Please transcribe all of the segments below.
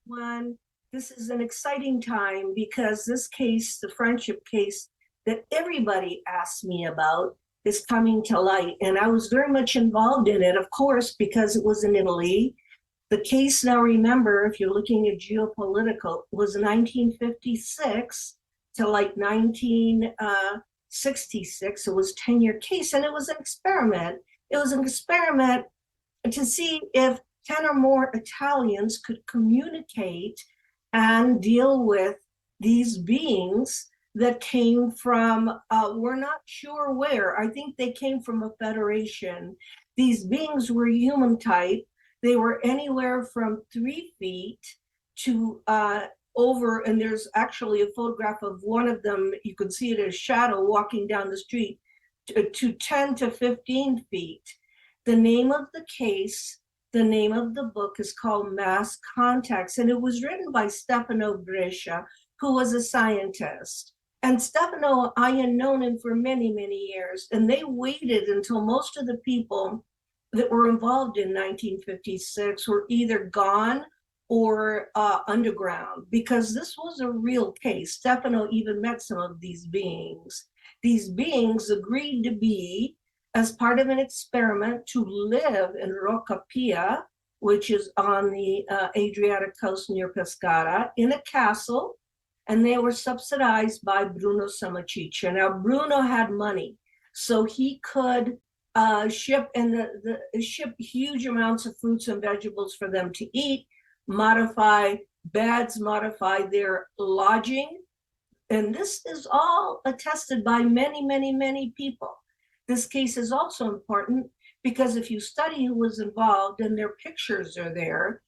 One, this is an exciting time because this case, the friendship case that everybody asked me about, is coming to light. And I was very much involved in it, of course, because it was in Italy. The case, now remember, if you're looking at geopolitical, was 1956 to like 1966. It was a 10-year case, and it was an experiment. It was an experiment to see if 10 or more Italians could communicate and deal with these beings that came from, we're not sure where. I think they came from a federation. These beings were human type. They were anywhere from 3 feet to over, and there's actually a photograph of one of them. You can see it as shadow walking down the street to 10 to 15 feet. The name of the case, the name of the book is called Mass Contacts, and it was written by Stefano Brescia, who was a scientist. And Stefano, I had known him for many, many years, and they waited until most of the people that were involved in 1956 were either gone or underground, because this was a real case. Stefano even met some of these beings. These beings agreed to be, as part of an experiment, to live in Rocca Pia, which is on the Adriatic coast near Pescara, in a castle, and they were subsidized by Bruno Samaciccia. Now, Bruno had money, so he could ship huge amounts of fruits and vegetables for them to eat, modify beds, modify their lodging. And this is all attested by many, many, many people. This case is also important because if you study who was involved, and their pictures are there,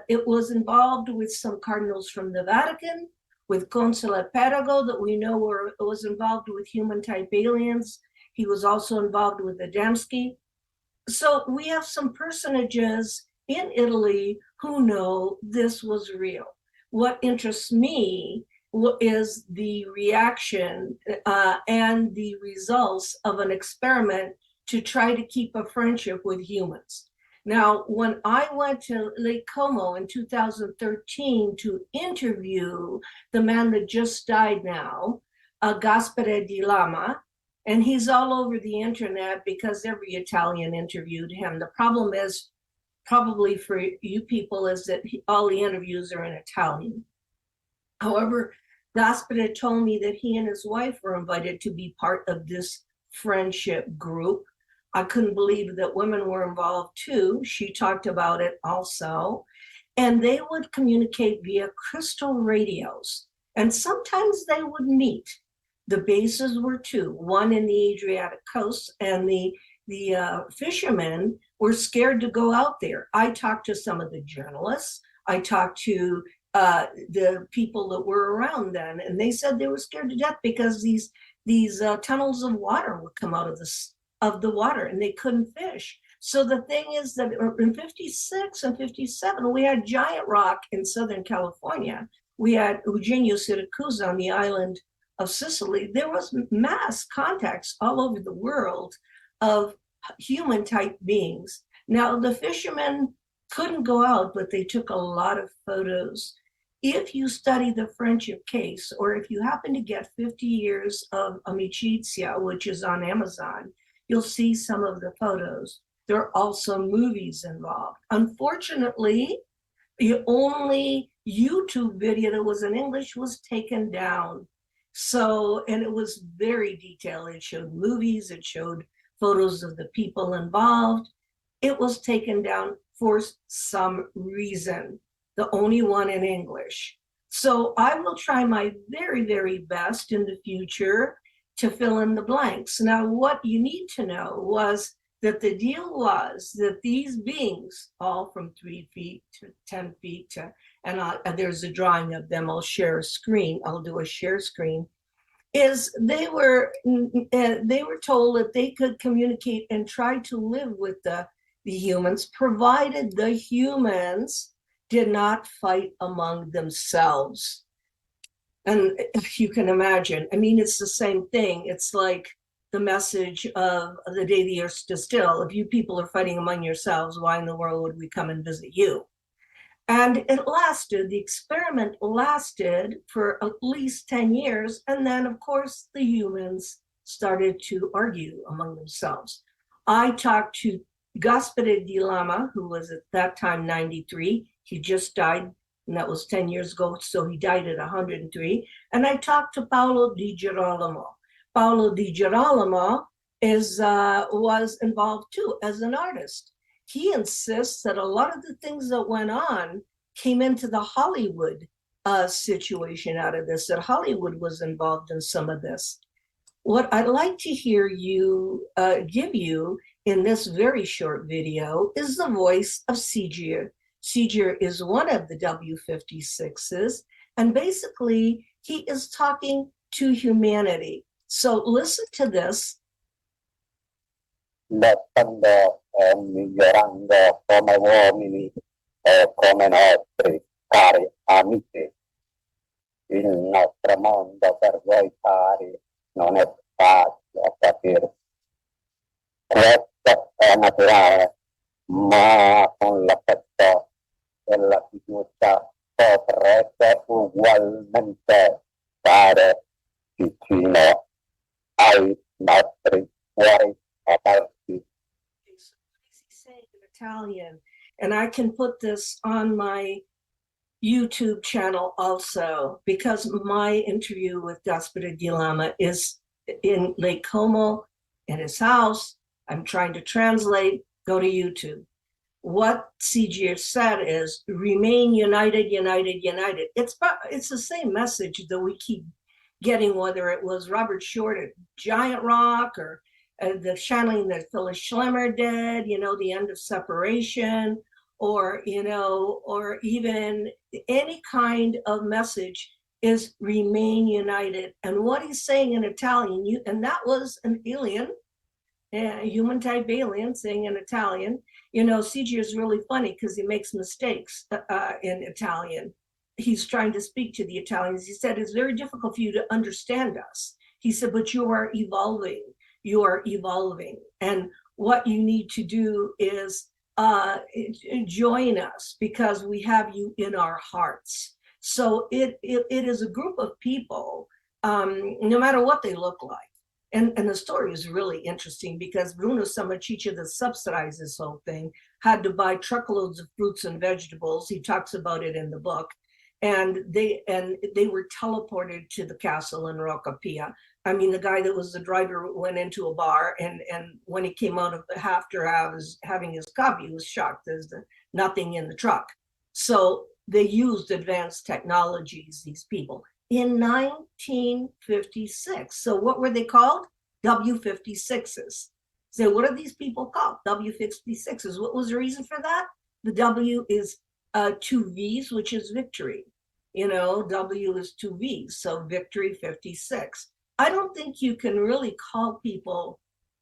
it was involved with some cardinals from the Vatican, with Console Perago, that we know was involved with human type aliens. He was also involved with Adamski. So we have some personages in Italy who know this was real. What interests me is the reaction and the results of an experiment to try to keep a friendship with humans. Now, when I went to Lake Como in 2013 to interview the man that just died now, Gaspare di Lama, and he's all over the internet because every Italian interviewed him. The problem is, probably for you people, is that all the interviews are in Italian. However, Gaspare told me that he and his wife were invited to be part of this friendship group. I couldn't believe that women were involved too. She talked about it also. And they would communicate via crystal radios. And sometimes they would meet. The bases were two, one in the Adriatic coast, and the fishermen were scared to go out there. I talked to some of the journalists. I talked to the people that were around then, and they said they were scared to death because these tunnels of water would come out of the water, and they couldn't fish. So the thing is that in 56 and 57, we had giant rock in Southern California. We had Eugenio Siracusa on the island of Sicily. There was mass contacts all over the world of human type beings. Now, the fishermen couldn't go out, but they took a lot of photos. If you study the friendship case, or if you happen to get 50 years of Amicizia, which is on Amazon, you'll see some of the photos. There are also movies involved. Unfortunately, the only YouTube video that was in English was taken down. So, and it was very detailed. It showed movies, it showed photos of the people involved. It was taken down for some reason, the only one in English. So I will try my very, very best in the future to fill in the blanks. Now, what you need to know was that the deal was that these beings, all from 3 feet to 10 feet to, and there's a drawing of them. I'll share a screen. I'll do a share screen. Is they were told that they could communicate and try to live with the humans, provided the humans did not fight among themselves. And you can imagine, I mean, it's the same thing. It's like the message of the day the earth stood still. If you people are fighting among yourselves, why in the world would we come and visit you? And the experiment lasted for at least 10 years. And then, of course, the humans started to argue among themselves. I talked to Gaspare di Lama, who was at that time 93. He just died, and that was 10 years ago. So he died at 103. And I talked to Paolo Di Girolamo. Paolo Di Girolamo was involved too as an artist. He insists that a lot of the things that went on came into the Hollywood situation out of this, that Hollywood was involved in some of this. What I'd like to hear you give you in this very short video is the voice of Sigir. Sigir is one of the W56s, and basically he is talking to humanity. So listen to this. Lottando e migliorando come uomini e come nostri cari amici. Il nostro mondo per voi cari non è facile a capire. Questo è naturale, ma con l'effetto della fiducia potrete ugualmente stare vicino ai nostri cuori aperti. So what is he saying in Italian? And I can put this on my YouTube channel also, because my interview with Gaspare di Lama is in Lake Como, in his house. I'm trying to translate, go to YouTube. What Sigir said is remain united, united, united. It's the same message that we keep getting, whether it was Robert Short at Giant Rock or the channeling that Phyllis Schlemmer did, the end of separation, or, or even any kind of message is remain united. And what he's saying in Italian, and that was an alien, a human type alien saying in Italian. Sigir is really funny because he makes mistakes in Italian. He's trying to speak to the Italians. He said, it's very difficult for you to understand us. He said, but you are evolving. You are evolving. And what you need to do is join us, because we have you in our hearts. So it is a group of people, no matter what they look like. And the story is really interesting because Bruno Sammachicha, that subsidized this whole thing, had to buy truckloads of fruits and vegetables. He talks about it in the book. And they were teleported to the castle in Rocapia. I mean, the guy that was the driver went into a bar, and when he came out of after having his coffee, he was shocked. There's nothing in the truck. So they used advanced technologies, these people, in 1956. So what were they called? W56s. So what are these people called? W56s. What was the reason for that? The W is 2 V's, which is victory. W is 2 V's, so victory 56. I don't think you can really call people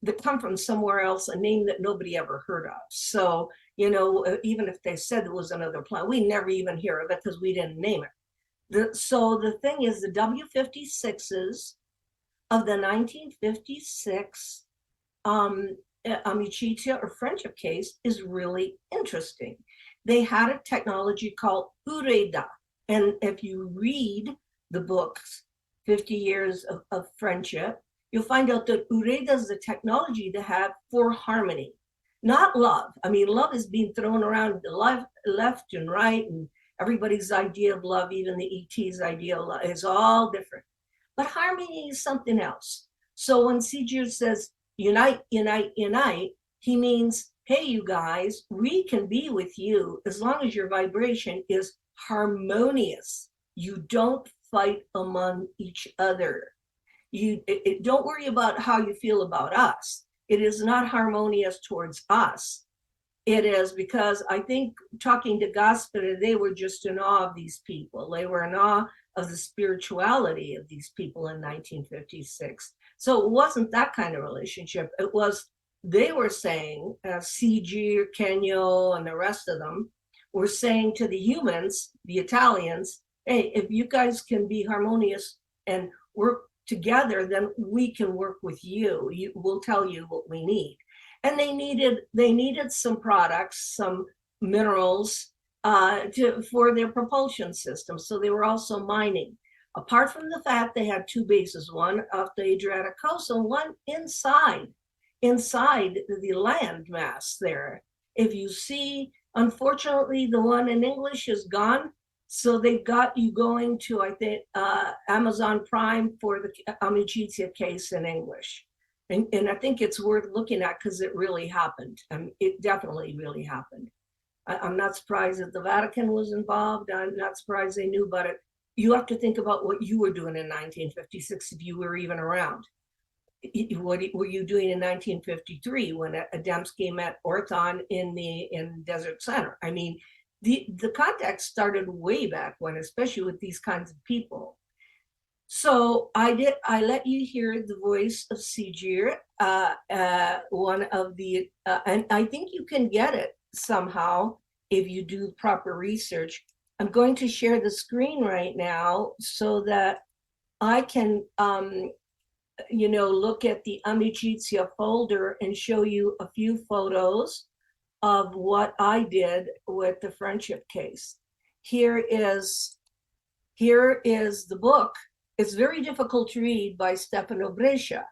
that come from somewhere else a name that nobody ever heard of. So, even if they said there was another planet, we never even hear of it because we didn't name it. So the thing is, the W56s of the 1956 Amicizia or friendship case is really interesting. They had a technology called Ureda. And if you read the books, 50 Years of Friendship, you'll find out that Ureda is the technology to have for harmony, not love. I mean, love is being thrown around left and right, and everybody's idea of love, even the ET's idea of love, is all different. But harmony is something else. So when Sigir says unite, unite, unite, he means, hey, you guys, we can be with you as long as your vibration is harmonious. You don't fight among each other. Don't worry about how you feel about us. It is not harmonious towards us. It is because I think talking to Gaspare, they were just in awe of these people. They were in awe of the spirituality of these people in 1956. So it wasn't that kind of relationship. It was, they were saying, CG, Kenyo, and the rest of them were saying to the humans, the Italians, hey, if you guys can be harmonious and work together, then we can work with you. We'll tell you what we need. And they needed some products, some minerals, for their propulsion system. So they were also mining. Apart from the fact they had two bases, one off the Adriatic coast and one inside the land mass there. If you see, unfortunately, the one in English is gone. So they've got you going to, I think, Amazon Prime for the Amicizia case in English. And I think it's worth looking at because it really happened. It definitely really happened. I'm not surprised that the Vatican was involved. I'm not surprised they knew about it. You have to think about what you were doing in 1956 if you were even around. What were you doing in 1953 when Adamski met Orthon in Desert Center? I mean, the contact started way back when, especially with these kinds of people. So I let you hear the voice of Sigir, one of the, and I think you can get it somehow if you do proper research. I'm going to share the screen right now so that I can, look at the Amicizia folder and show you a few photos of what I did with the friendship case. Here is the book. It's very difficult to read, by Stefano Brescia.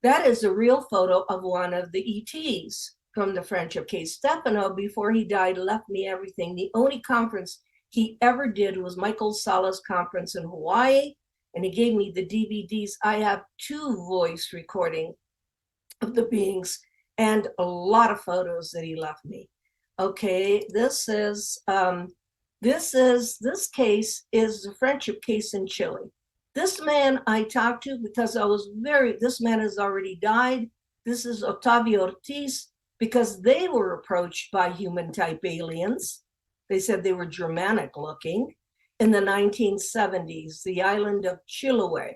That is a real photo of one of the ETs from the friendship case. Stefano, before he died, left me everything. The only conference he ever did was Michael Sala's conference in Hawaii, and he gave me the DVDs. I have 2 voice recordings of the beings and a lot of photos that he left me. Okay, this case is the friendship case in Chile. This man I talked to because this man has already died. This is Octavio Ortiz, because they were approached by human type aliens. They said they were Germanic looking in the 1970s, the island of Chiloé.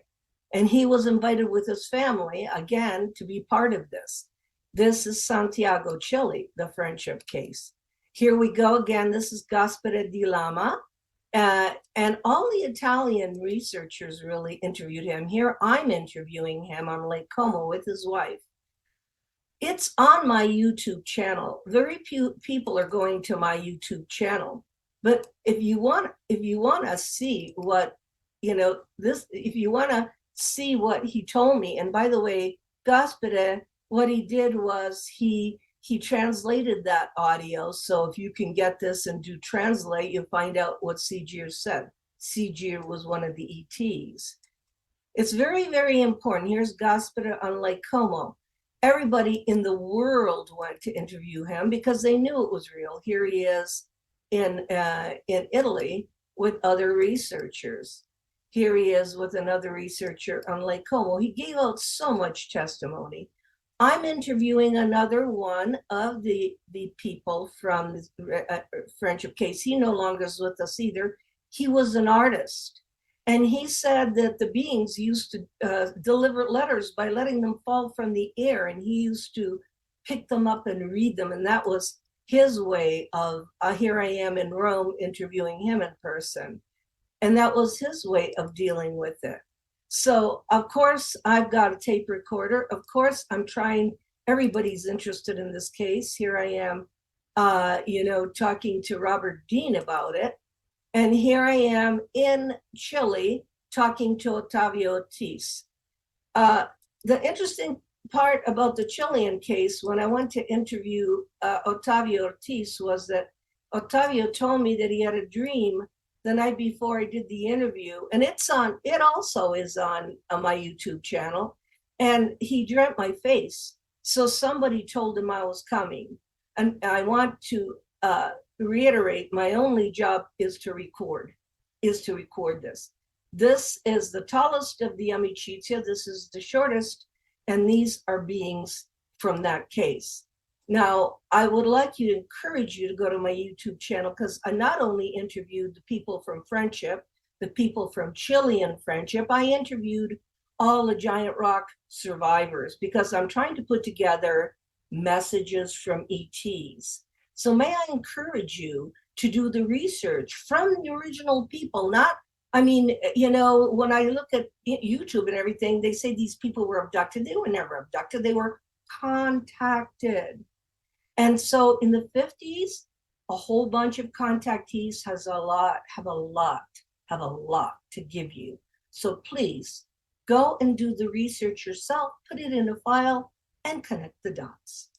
And he was invited with his family, again, to be part of this. This is Santiago, Chile, the friendship case. Here we go again. This is Gaspare di Lama. And all the Italian researchers really interviewed him. Here I'm interviewing him on Lake Como with his wife. It's on my YouTube channel. Very few people are going to my YouTube channel. But if you want to see what, if you want to see what he told me, and by the way, Gaspare, what he did was he translated that audio. So if you can get this and do translate, you'll find out what Sigir said. Sigir was one of the ETs. It's very, very important. Here's Gaspare on Lake Como. Everybody in the world went to interview him because they knew it was real. Here he is in Italy with other researchers. Here he is with another researcher on Lake Como. He gave out so much testimony. I'm interviewing another one of the people from the friendship case. He no longer is with us either. He was an artist. And he said that the beings used to deliver letters by letting them fall from the air. And he used to pick them up and read them. And that was his way of, here I am in Rome interviewing him in person. And that was his way of dealing with it. So, of course, I've got a tape recorder. Of course, I'm trying, everybody's interested in this case. Here I am, talking to Robert Dean about it. And here I am in Chile talking to Octavio Ortiz. The interesting part about the Chilean case, when I went to interview Octavio Ortiz, was that Octavio told me that he had a dream the night before I did the interview, and it also is on my YouTube channel, and he dreamt my face. So somebody told him I was coming. And I want to reiterate, my only job is to record this. This is the tallest of the Amicizia. This is the shortest, and these are beings from that case. Now, I would like to encourage you to go to my YouTube channel, because I not only interviewed the people from friendship, the people from Chilean friendship, I interviewed all the giant rock survivors, because I'm trying to put together messages from ETs. So may I encourage you to do the research from the original people, when I look at YouTube and everything, they say these people were abducted. They were never abducted. They were contacted. And so in the 50s, a whole bunch of contactees have a lot to give you. So please go and do the research yourself, put it in a file, and connect the dots.